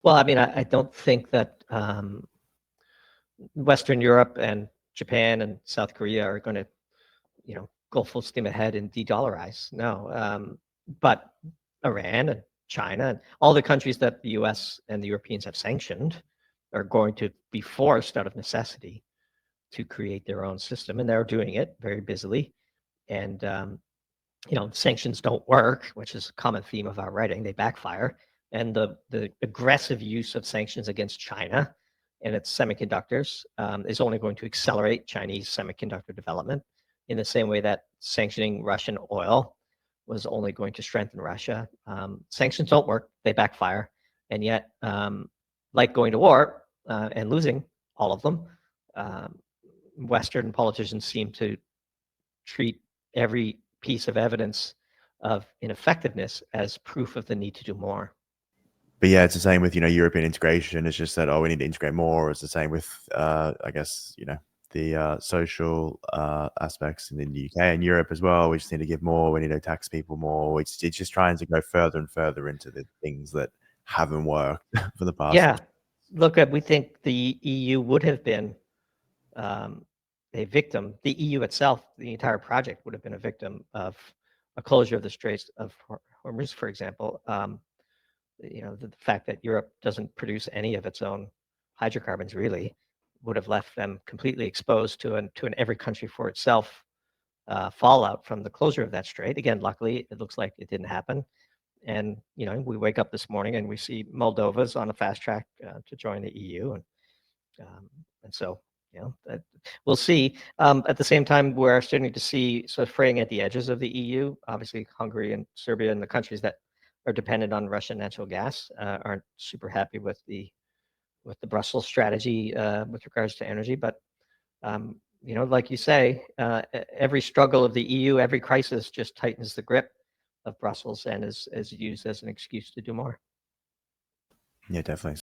Well, I mean, I don't think that Western Europe and Japan and South Korea are going to, go full steam ahead and de-dollarize. No, but Iran and China and all the countries that the U.S. and the Europeans have sanctioned are going to be forced out of necessity to create their own system, and they're doing it very busily. And sanctions don't work, which is a common theme of our writing. They backfire, and the aggressive use of sanctions against China and its semiconductors is only going to accelerate Chinese semiconductor development in the same way that sanctioning Russian oil was only going to strengthen Russia. Sanctions don't work, they backfire. And yet, like going to war and losing all of them, Western politicians seem to treat every piece of evidence of ineffectiveness as proof of the need to do more. But yeah, it's the same with, European integration. It's just that, we need to integrate more. It's the same with, I guess, the social aspects in the UK and Europe as well. We just need to give more. We need to tax people more. It's just trying to go further and further into the things that haven't worked for the past. Yeah, look, we think the EU would have been a victim. The EU itself, the entire project would have been a victim of a closure of the Straits of Hormuz, for example. The fact that Europe doesn't produce any of its own hydrocarbons really would have left them completely exposed to an every country for itself fallout from the closure of that strait. Again, luckily, it looks like it didn't happen. And we wake up this morning and we see Moldova's on a fast track to join the EU, and so we'll see. At the same time, we're starting to see sort of fraying at the edges of the EU. Obviously, Hungary and Serbia and the countries that are dependent on Russian natural gas aren't super happy with the Brussels strategy with regards to energy. But like you say, every struggle of the EU, every crisis just tightens the grip of Brussels and is used as an excuse to do more. Yeah, definitely.